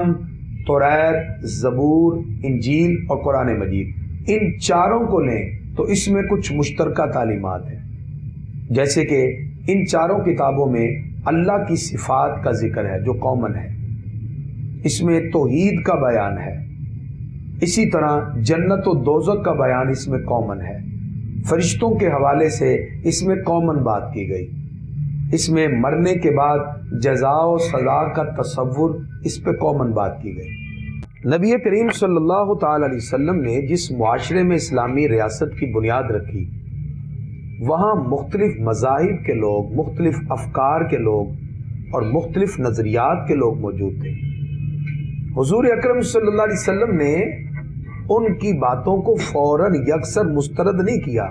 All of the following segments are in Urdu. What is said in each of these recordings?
قلم، تورات، زبور، انجیل اور قرآن مجید، ان چاروں کو لیں تو اس میں کچھ مشترکہ تعلیمات ہیں، جیسے کہ ان چاروں کتابوں میں اللہ کی صفات کا ذکر ہے جو کامن ہے، اس میں توحید کا بیان ہے، اسی طرح جنت و دوزخ کا بیان اس میں کامن ہے، فرشتوں کے حوالے سے اس میں کامن بات کی گئی، اس میں مرنے کے بعد جزا و سزا کا تصور اس پہ کامن بات کی گئی۔ نبی کریم صلی اللہ تعالی علیہ وسلم نے جس معاشرے میں اسلامی ریاست کی بنیاد رکھی، وہاں مختلف مذاہب کے لوگ، مختلف افکار کے لوگ اور مختلف نظریات کے لوگ موجود تھے۔ حضور اکرم صلی اللہ علیہ وسلم نے ان کی باتوں کو فوراً یکسر مسترد نہیں کیا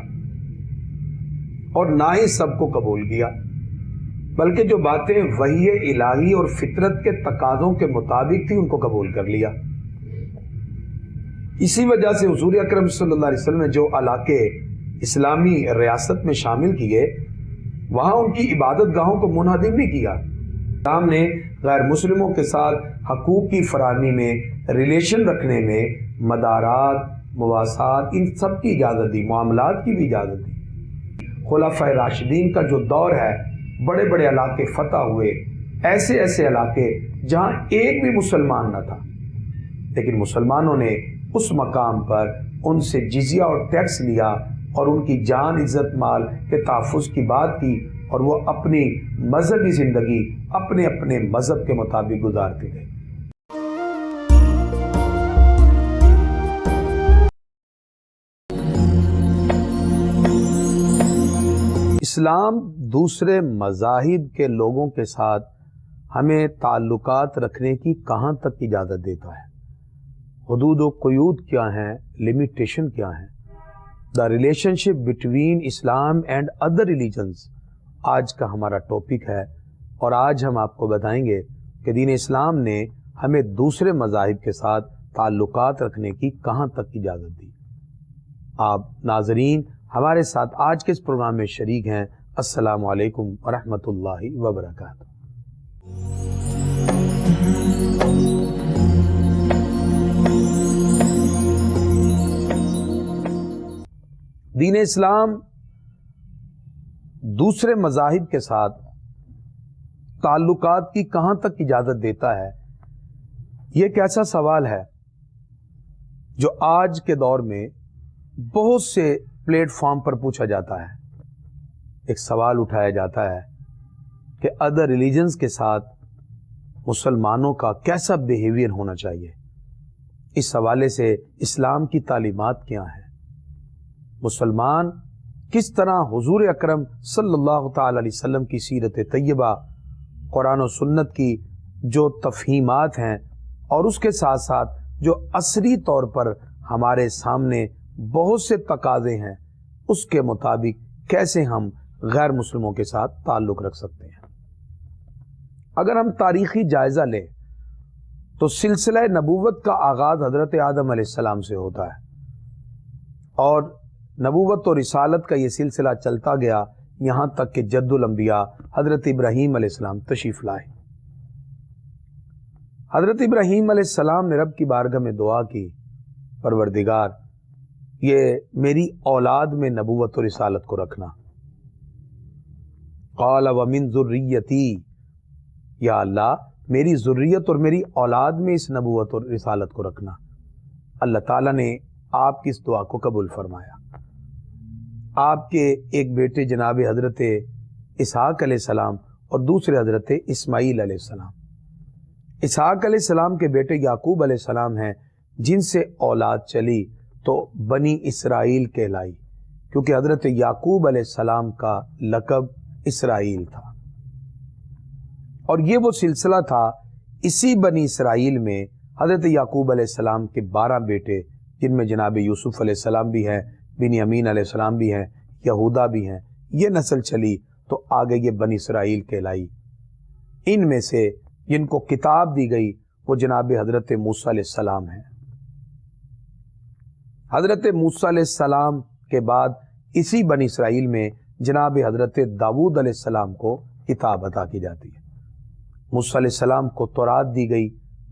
اور نہ ہی سب کو قبول کیا، بلکہ جو باتیں وحی الہی اور فطرت کے تقاضوں کے مطابق تھی ان کو قبول کر لیا۔ اسی وجہ سے حضور اکرم صلی اللہ علیہ وسلم نے جو علاقے اسلامی ریاست میں شامل کیے، وہاں ان کی عبادت گاہوں کو منہدم نہیں کیا۔ اسلام نے غیر مسلموں کے ساتھ حقوق کی فراہمی میں، ریلیشن رکھنے میں، مدارات، مواسات، ان سب کی اجازت دی، معاملات کی بھی اجازت دی۔ خلفائے راشدین کا جو دور ہے، بڑے بڑے علاقے فتح ہوئے، ایسے ایسے علاقے جہاں ایک بھی مسلمان نہ تھا، لیکن مسلمانوں نے اس مقام پر ان سے جزیہ اور ٹیکس لیا اور ان کی جان، عزت، مال کے تحفظ کی بات کی، اور وہ اپنی مذہبی زندگی اپنے اپنے مذہب کے مطابق گزارتے گئے۔ اسلام دوسرے مذاہب کے لوگوں کے ساتھ ہمیں تعلقات رکھنے کی کہاں تک اجازت دیتا ہے؟ حدود و قیود کیا ہیں؟ لمیٹیشن کیا ہیں؟ The relation ship between Islam and other religions آج کا ہمارا ٹاپک ہے، اور آج ہم آپ کو بتائیں گے کہ دین اسلام نے ہمیں دوسرے مذاہب کے ساتھ تعلقات رکھنے کی کہاں تک اجازت دی۔ آپ ناظرین ہمارے ساتھ آج کے اس پروگرام میں شریک ہیں۔ السلام علیکم ورحمۃ اللہ وبرکاتہ۔ دین اسلام دوسرے مذاہب کے ساتھ تعلقات کی کہاں تک اجازت دیتا ہے؟ یہ ایک ایسا سوال ہے جو آج کے دور میں بہت سے پلیٹ فارم پر پوچھا جاتا ہے۔ ایک سوال اٹھایا جاتا ہے کہ ادر ریلیجنز کے ساتھ مسلمانوں کا کیسا بیہیویئر ہونا چاہیے؟ اس حوالے سے اسلام کی تعلیمات کیا ہیں؟ مسلمان کس طرح حضور اکرم صلی اللہ تعالی علیہ وسلم کی سیرت طیبہ، قرآن و سنت کی جو تفہیمات ہیں، اور اس کے ساتھ ساتھ جو عصری طور پر ہمارے سامنے بہت سے تقاضے ہیں، اس کے مطابق کیسے ہم غیر مسلموں کے ساتھ تعلق رکھ سکتے ہیں؟ اگر ہم تاریخی جائزہ لیں تو سلسلہ نبوت کا آغاز حضرت آدم علیہ السلام سے ہوتا ہے، اور نبوت و رسالت کا یہ سلسلہ چلتا گیا یہاں تک کہ جد الانبیاء حضرت ابراہیم علیہ السلام تشریف لائے۔ حضرت ابراہیم علیہ السلام نے رب کی بارگاہ میں دعا کی، پروردگار یہ میری اولاد میں نبوت و رسالت کو رکھنا۔ قال ومن ذریتی، یا اللہ میری ذریت اور میری اولاد میں اس نبوت اور رسالت کو رکھنا۔ اللہ تعالیٰ نے آپ کی اس دعا کو قبول فرمایا۔ آپ کے ایک بیٹے جناب حضرت اسحاق علیہ السلام اور دوسرے حضرت اسماعیل علیہ السلام۔ اسحاق علیہ السلام کے بیٹے یعقوب علیہ السلام ہیں، جن سے اولاد چلی تو بنی اسرائیل کہلائی، کیونکہ حضرت یعقوب علیہ السلام کا لقب اسرائیل تھا، اور یہ وہ سلسلہ تھا۔ اسی بنی اسرائیل میں حضرت یعقوب علیہ السلام کے 12 بیٹے، جن میں جناب یوسف علیہ السلام بھی ہیں، بنیامین علیہ السلام بھی ہیں، یہودا بھی ہیں، یہ نسل چلی تو آگے یہ بنی اسرائیل کہلائی۔ ان میں سے جن کو کتاب دی گئی وہ جناب حضرت موسیٰ علیہ السلام ہیں۔ حضرت موسیٰ علیہ السلام کے بعد اسی بنی اسرائیل میں جناب حضرت داؤد علیہ السلام کو کتاب عطا کی جاتی ہے۔ موسیٰ علیہ السلام کو تورات دی گئی،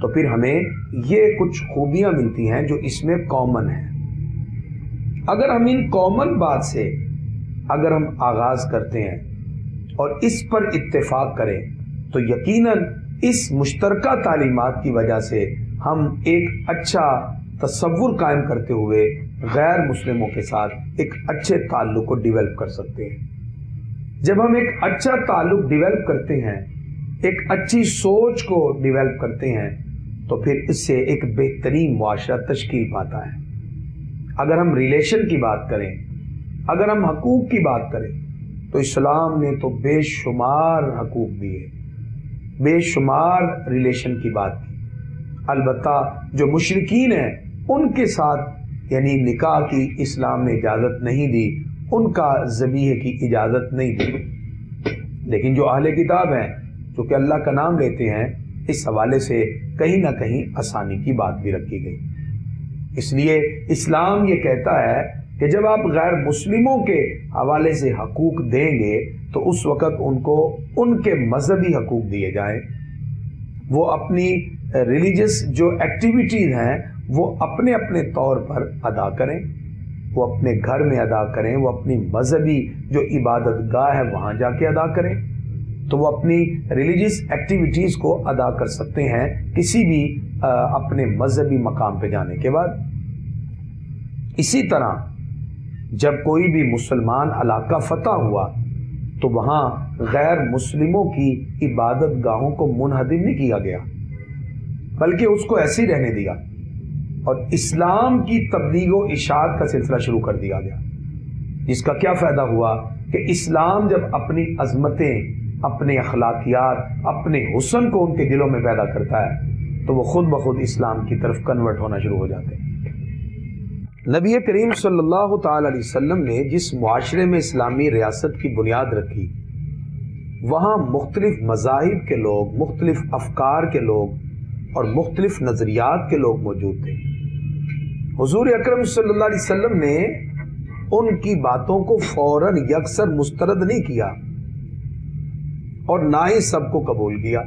تو پھر ہمیں یہ کچھ خوبیاں ملتی ہیں جو اس میں کامن ہیں۔ اگر ہم ان کامن بات سے اگر ہم آغاز کرتے ہیں اور اس پر اتفاق کریں تو یقیناً اس مشترکہ تعلیمات کی وجہ سے ہم ایک اچھا تصور قائم کرتے ہوئے غیر مسلموں کے ساتھ ایک اچھے تعلق کو ڈیولپ کر سکتے ہیں۔ جب ہم ایک اچھا تعلق ڈیولپ کرتے ہیں، ایک اچھی سوچ کو ڈیولپ کرتے ہیں، تو پھر اس سے ایک بہترین معاشرہ تشکیل پاتا ہے۔ اگر ہم ریلیشن کی بات کریں، اگر ہم حقوق کی بات کریں، تو اسلام نے تو بے شمار حقوق دیے، بے شمار ریلیشن کی بات کی۔ البتہ جو مشرکین ہیں ان کے ساتھ یعنی نکاح کی اسلام نے اجازت نہیں دی، ان کا ذبیحے کی اجازت نہیں دی، لیکن جو اہل کتاب ہیں جو کہ اللہ کا نام لیتے ہیں، اس حوالے سے کہیں نہ کہیں آسانی کی بات بھی رکھی گئی۔ اس لیے اسلام یہ کہتا ہے کہ جب آپ غیر مسلموں کے حوالے سے حقوق دیں گے تو اس وقت ان کو ان کے مذہبی حقوق دیے جائیں، وہ اپنی ریلیجس جو ایکٹیویٹیز ہیں وہ اپنے اپنے طور پر ادا کریں، وہ اپنے گھر میں ادا کریں، وہ اپنی مذہبی جو عبادت گاہ ہے وہاں جا کے ادا کریں، تو وہ اپنی ریلیجس ایکٹیویٹیز کو ادا کر سکتے ہیں کسی بھی اپنے مذہبی مقام پہ جانے کے بعد۔ اسی طرح جب کوئی بھی مسلمان علاقہ فتح ہوا تو وہاں غیر مسلموں کی عبادت گاہوں کو منہدم نہیں کیا گیا، بلکہ اس کو ایسے ہی رہنے دیا اور اسلام کی تبلیغ و اشاعت کا سلسلہ شروع کر دیا گیا، جس کا کیا فائدہ ہوا کہ اسلام جب اپنی عظمتیں، اپنے اخلاقیات، اپنے حسن کو ان کے دلوں میں پیدا کرتا ہے تو وہ خود بخود اسلام کی طرف کنورٹ ہونا شروع ہو جاتے ہیں۔ نبی کریم صلی اللہ تعالی علیہ وسلم نے جس معاشرے میں اسلامی ریاست کی بنیاد رکھی، وہاں مختلف مذاہب کے لوگ، مختلف افکار کے لوگ اور مختلف نظریات کے لوگ موجود تھے۔ حضور اکرم صلی اللہ علیہ وسلم نے ان کی باتوں کو فوراً یکسر مسترد نہیں کیا اور نہ ہی سب کو قبول کیا،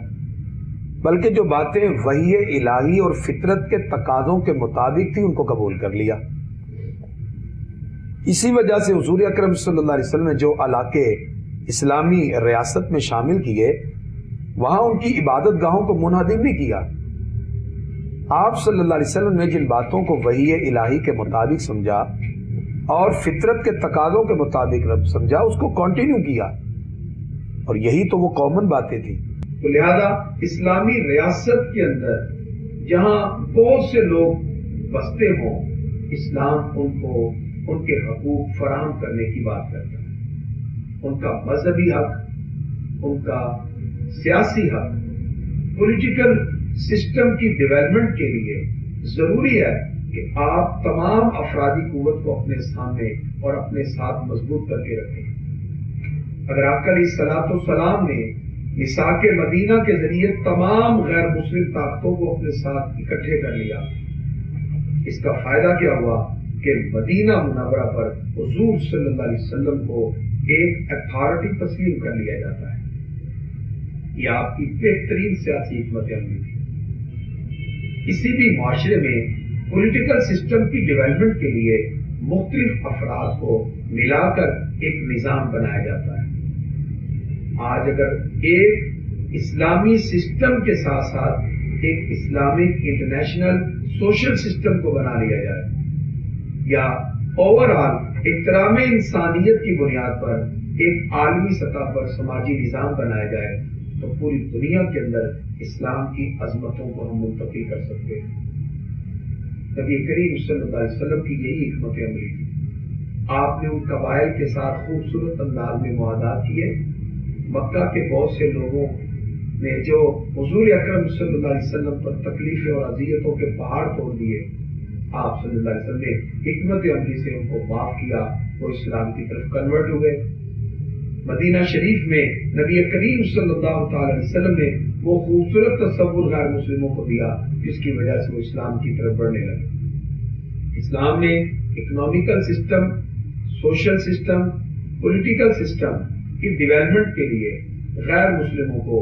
بلکہ جو باتیں وحی الہی اور فطرت کے تقاضوں کے مطابق تھی ان کو قبول کر لیا۔ اسی وجہ سے حضور اکرم صلی اللہ علیہ وسلم نے جو علاقے اسلامی ریاست میں شامل کیے وہاں ان کی عبادت گاہوں کو منہدم نہیں کیا۔ آپ صلی اللہ علیہ وسلم نے جن باتوں کو وحی الہی کے مطابق سمجھا اور فطرت کے تقاضوں کے مطابق سمجھا اس کو کنٹینیو کیا، اور یہی تو وہ کامن باتیں تھیں۔ تو لہذا اسلامی ریاست کے اندر جہاں بہت سے لوگ بستے ہوں، اسلام ان کو ان کے حقوق فراہم کرنے کی بات کرتا ہے، ان کا مذہبی حق، ان کا سیاسی حق۔ پولیٹیکل سسٹم کی ڈیولپمنٹ کے لیے ضروری ہے کہ آپ تمام افرادی قوت کو اپنے سامنے اور اپنے ساتھ مضبوط کر کے رکھیں۔ اگر آقا علیہ الصلوۃ والسلام نے میثاق مدینہ کے ذریعے تمام غیر مسلم طاقتوں کو اپنے ساتھ اکٹھے کر لیا، اس کا فائدہ کیا ہوا کہ مدینہ منورہ پر حضور صلی اللہ علیہ وسلم کو ایک اتھارٹی تسلیم کر لیا جاتا ہے۔ یہ آپ کی بہترین سیاسی حکمت عملی تھی۔ کسی بھی معاشرے میں پولیٹیکل سسٹم کی ڈیولپمنٹ کے لیے مختلف افراد کو ملا کر ایک نظام بنایا جاتا ہے۔ آج اگر ایک اسلامی سسٹم کے ساتھ ساتھ ایک اسلامک انٹرنیشنل سوشل سسٹم کو بنا لیا جائے یا اوور آل احترام انسانیت کی بنیاد پر ایک عالمی سطح پر سماجی نظام بنایا جائے تو پوری دنیا کے اندر اسلام کی عظمتوں کو ہم منتقل کر سکتے ہیں۔ نبی کریم صلی اللہ علیہ وسلم کی یہی حکمت عملی تھی۔ آپ نے ان قبائل کے ساتھ خوبصورت انداز میں معاہدات کیے۔ مکہ کے بہت سے لوگوں نے جو حضور اکرم صلی اللہ علیہ وسلم پر تکلیفیں اور اذیتوں کے پہاڑ توڑ دیے، آپ صلی اللہ علیہ وسلم نے حکمت عملی سے ان کو معاف کیا، وہ اسلام کی طرف کنورٹ ہوئے۔ مدینہ شریف میں نبی کریم صلی اللہ تعالی علیہ وسلم نے وہ خوبصورت تصور غیر مسلموں کو دیا جس کی وجہ سے وہ اسلام کی طرف بڑھنے لگے۔ اسلام نے economical system, social system, political system کی ڈیولپمنٹ کے لیے غیر مسلموں کو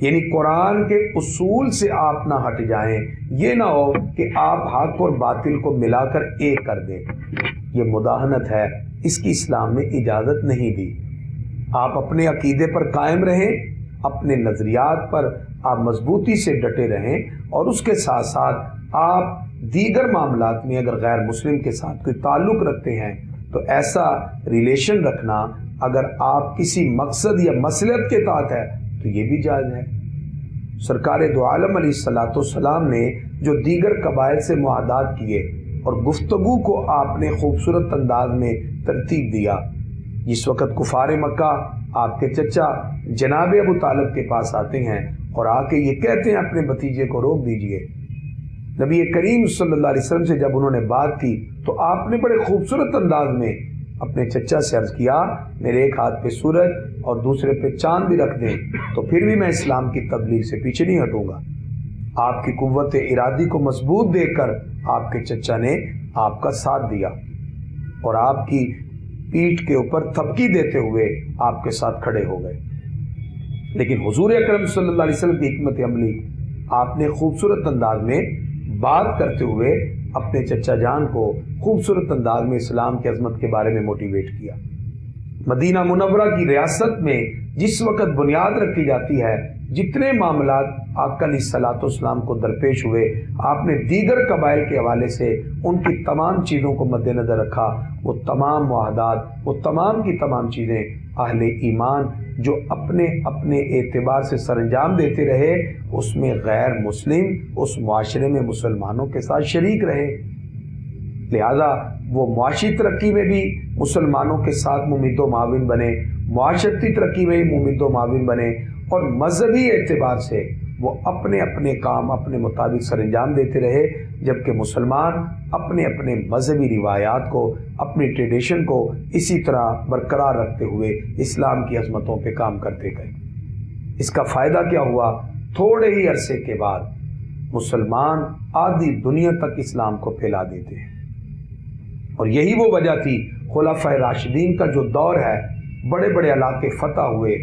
یعنی قرآن کے اصول سے آپ نہ ہٹ جائیں، یہ نہ ہو کہ آپ حق اور باطل کو ملا کر ایک کر دیں، یہ مداہنت ہے، اس کی اسلام نے اجازت نہیں دی۔ آپ اپنے عقیدے پر قائم رہیں، اپنے نظریات پر آپ مضبوطی سے ڈٹے رہیں، اور اس کے ساتھ ساتھ آپ دیگر معاملات میں اگر غیر مسلم کے ساتھ کوئی تعلق رکھتے ہیں تو ایسا ریلیشن رکھنا اگر آپ کسی مقصد یا مصلحت کے تحت ہے تو یہ بھی جائز ہے۔ سرکار دو عالم علیہ الصلوۃ والسلام نے جو دیگر قبائل سے معاہدات کیے اور گفتگو کو آپ نے خوبصورت انداز میں ترتیب دیا، جس وقت کفار مکہ آپ کے چچا جناب ابو طالب کے پاس آتے ہیں اور آ کے یہ کہتے ہیں اپنے بھتیجے کو روک دیجئے، نبی کریم صلی اللہ علیہ وسلم سے جب انہوں نے بات کی تو آپ نے بڑے خوبصورت انداز میں اپنے چچا سے عرض کیا، میرے ایک ہاتھ پہ سورج اور دوسرے پہ چاند بھی رکھ دیں تو پھر بھی میں اسلام کی تبلیغ سے پیچھے نہیں ہٹوں گا۔ آپ کی قوت ارادی کو مضبوط دیکھ کر آپ کے چچا نے آپ کا ساتھ دیا اور آپ کی پیٹھ کے اوپر تھپکی دیتے ہوئے آپ کے ساتھ کھڑے ہو گئے۔ لیکن حضور اکرم صلی اللہ علیہ وسلم کی حکمت عملی، آپ نے خوبصورت انداز میں بات کرتے ہوئے اپنے چچا جان کو خوبصورت انداز میں اسلام کی عظمت کے بارے میں موٹیویٹ کیا۔ مدینہ منورہ کی ریاست میں جس وقت بنیاد رکھی جاتی ہے، جتنے معاملات آقا علیہ الصلوۃ والسلام کو درپیش ہوئے، آپ نے دیگر قبائل کے حوالے سے ان کی تمام چیزوں کو مد نظر رکھا۔ وہ تمام معاہدات، وہ تمام کی تمام چیزیں اہل ایمان جو اپنے اپنے اعتبار سے سر انجام دیتے رہے، اس میں غیر مسلم اس معاشرے میں مسلمانوں کے ساتھ شریک رہے، لہذا وہ معاشی ترقی میں بھی مسلمانوں کے ساتھ ممد و معاون بنے، معاشرتی ترقی میں بھی ممد و معاون بنے، اور مذہبی اعتبار سے وہ اپنے اپنے کام اپنے مطابق سر انجام دیتے رہے، جبکہ مسلمان اپنے اپنے مذہبی روایات کو، اپنی ٹریڈیشن کو اسی طرح برقرار رکھتے ہوئے اسلام کی عظمتوں پہ کام کرتے گئے۔ اس کا فائدہ کیا ہوا؟ تھوڑے ہی عرصے کے بعد مسلمان آدھی دنیا تک اسلام کو پھیلا دیتے ہیں، اور یہی وہ وجہ تھی خلفائے راشدین کا جو دور ہے، بڑے بڑے علاقے فتح ہوئے،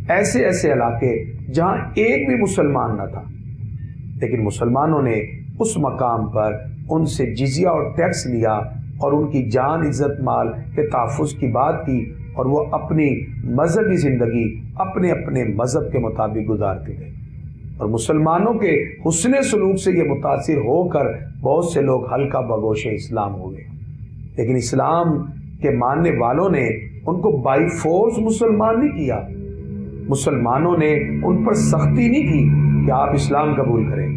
ایسے ایسے علاقے جہاں ایک بھی مسلمان نہ تھا، لیکن مسلمانوں نے اس مقام پر ان سے جزیہ اور ٹیکس لیا اور ان کی جان عزت مال کے تحفظ کی بات کی، اور وہ اپنی مذہبی زندگی اپنے اپنے مذہب کے مطابق گزارتے گئے، اور مسلمانوں کے حسن سلوک سے یہ متاثر ہو کر بہت سے لوگ حلقہ بگوش اسلام ہو گئے۔ لیکن اسلام کے ماننے والوں نے ان کو بائی فورس مسلمان نہیں کیا، مسلمانوں نے ان پر سختی نہیں کی کہ آپ اسلام قبول کریں،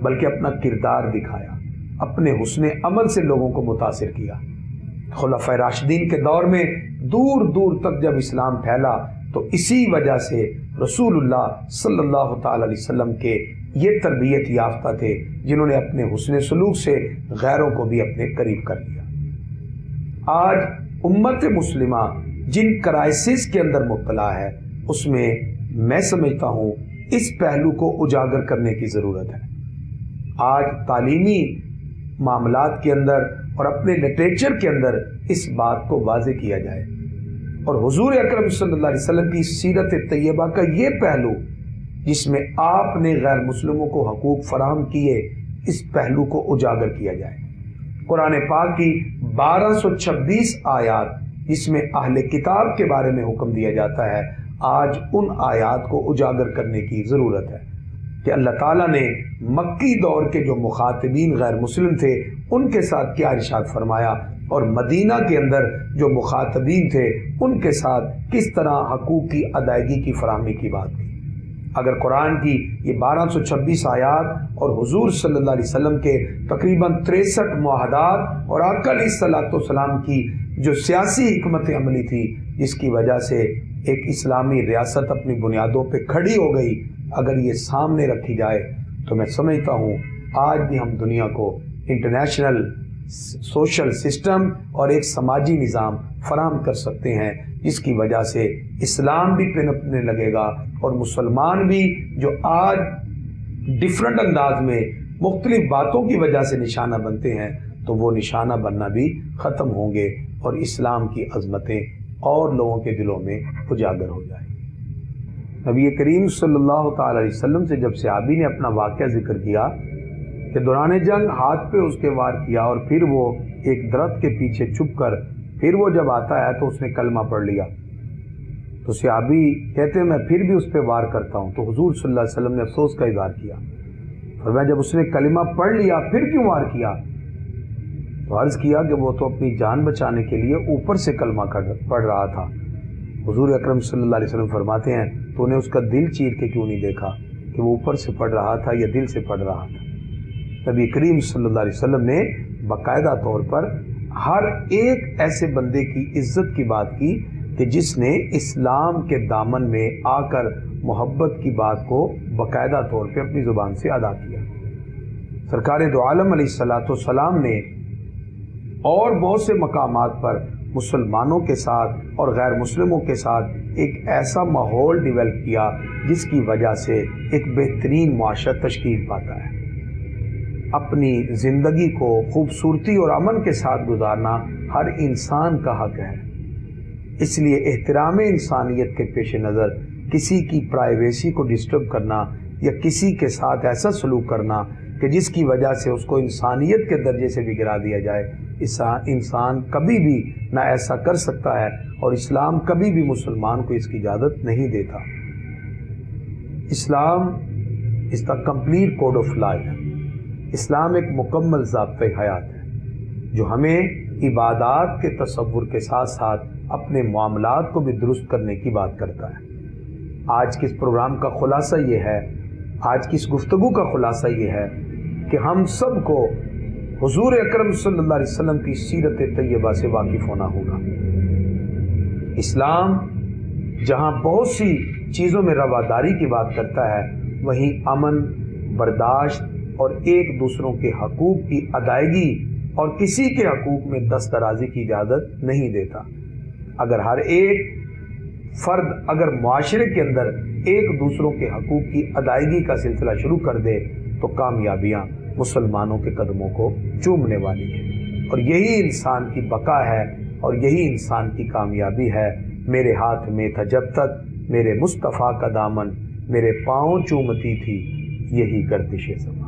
بلکہ اپنا کردار دکھایا، اپنے حسن عمل سے لوگوں کو متاثر کیا۔ خلفائے راشدین کے دور میں دور دور تک جب اسلام پھیلا تو اسی وجہ سے رسول اللہ صلی اللہ تعالی علیہ وسلم کے یہ تربیت یافتہ تھے جنہوں نے اپنے حسن سلوک سے غیروں کو بھی اپنے قریب کر لیا۔ آج امت مسلمہ جن کرائسس کے اندر مبتلا ہے، اس میں میں سمجھتا ہوں اس پہلو کو اجاگر کرنے کی ضرورت ہے۔ آج تعلیمی معاملات کے اندر اور اپنے لٹریچر کے اندر اس بات کو واضح کیا جائے، اور حضور اکرم صلی اللہ علیہ وسلم کی سیرت طیبہ کا یہ پہلو جس میں آپ نے غیر مسلموں کو حقوق فراہم کیے، اس پہلو کو اجاگر کیا جائے۔ قرآن پاک کی 1226 آیات جس میں اہل کتاب کے بارے میں حکم دیا جاتا ہے، آج ان آیات کو اجاگر کرنے کی ضرورت ہے کہ اللہ تعالیٰ نے مکی دور کے جو مخاطبین غیر مسلم تھے ان کے ساتھ کیا ارشاد فرمایا، اور مدینہ کے اندر جو مخاطبین تھے ان کے ساتھ کس طرح حقوق کی ادائیگی کی فراہمی کی بات کی۔ اگر قرآن کی یہ 1226 آیات اور حضور صلی اللہ علیہ وسلم کے تقریباً 63 معاہدات اور آقا علیہ الصلوۃ والسلام کی جو سیاسی حکمت عملی تھی جس کی وجہ سے ایک اسلامی ریاست اپنی بنیادوں پہ کھڑی ہو گئی، اگر یہ سامنے رکھی جائے تو میں سمجھتا ہوں آج بھی ہم دنیا کو انٹرنیشنل سوشل سسٹم اور ایک سماجی نظام فراہم کر سکتے ہیں جس کی وجہ سے اسلام بھی پنپنے لگے گا، اور مسلمان بھی جو آج ڈفرنٹ انداز میں مختلف باتوں کی وجہ سے نشانہ بنتے ہیں تو وہ نشانہ بننا بھی ختم ہوں گے، اور اسلام کی عظمتیں اور لوگوں کے دلوں میں اجاگر ہو جائیں۔ نبی کریم صلی اللہ تعالی علیہ وسلم سے جب صحابی نے اپنا واقعہ ذکر کیا کہ دوران جنگ ہاتھ پہ اس کے وار کیا اور پھر وہ ایک درخت کے پیچھے چھپ کر پھر وہ جب آتا ہے تو اس نے کلمہ پڑھ لیا، تو صحابی کہتے ہیں میں پھر بھی اس پہ وار کرتا ہوں، تو حضور صلی اللہ علیہ وسلم نے افسوس کا اظہار کیا، فرمایا جب اس نے کلمہ پڑھ لیا پھر کیوں وار کیا؟ تو عرض کیا کہ وہ تو اپنی جان بچانے کے لیے اوپر سے کلمہ پڑھ رہا تھا۔ حضور اکرم صلی اللہ علیہ وسلم فرماتے ہیں تو نے اس کا دل چیر کے کیوں نہیں دیکھا کہ وہ اوپر سے پڑھ رہا تھا یا دل سے پڑھ رہا تھا؟ نبی کریم صلی اللہ علیہ وسلم نے باقاعدہ طور پر ہر ایک ایسے بندے کی عزت کی بات کی کہ جس نے اسلام کے دامن میں آ کر محبت کی بات کو باقاعدہ طور پہ اپنی زبان سے ادا کیا۔ سرکار دو عالم علیہ الصلوۃ والسلام نے اور بہت سے مقامات پر مسلمانوں کے ساتھ اور غیر مسلموں کے ساتھ ایک ایسا ماحول ڈیولپ کیا جس کی وجہ سے ایک بہترین معاشرہ تشکیل پاتا ہے۔ اپنی زندگی کو خوبصورتی اور امن کے ساتھ گزارنا ہر انسان کا حق ہے، اس لیے احترام انسانیت کے پیش نظر کسی کی پرائیویسی کو ڈسٹرب کرنا یا کسی کے ساتھ ایسا سلوک کرنا کہ جس کی وجہ سے اس کو انسانیت کے درجے سے بھی گرا دیا جائے، انسان کبھی بھی نہ ایسا کر سکتا ہے، اور اسلام کبھی بھی مسلمان کو اس کی اجازت نہیں دیتا۔ Islam is the complete code of life. اسلام ایک مکمل ضابطۂ حیات ہے جو ہمیں عبادات کے تصور کے ساتھ ساتھ اپنے معاملات کو بھی درست کرنے کی بات کرتا ہے۔ آج کے اس پروگرام کا خلاصہ یہ ہے، آج کی اس گفتگو کا خلاصہ یہ ہے کہ ہم سب کو حضور اکرم صلی اللہ علیہ وسلم کی سیرت طیبہ سے واقف ہونا ہوگا۔ اسلام جہاں بہت سی چیزوں میں رواداری کی بات کرتا ہے، وہیں امن، برداشت اور ایک دوسروں کے حقوق کی ادائیگی اور کسی کے حقوق میں دست درازی کی اجازت نہیں دیتا۔ اگر ہر ایک فرد اگر معاشرے کے اندر ایک دوسروں کے حقوق کی ادائیگی کا سلسلہ شروع کر دے تو کامیابیاں مسلمانوں کے قدموں کو چومنے والی ہیں، اور یہی انسان کی بقا ہے اور یہی انسان کی کامیابی ہے۔ میرے ہاتھ میں تھا جب تک میرے مصطفیٰ کا دامن، میرے پاؤں چومتی تھی یہی گردش زمان۔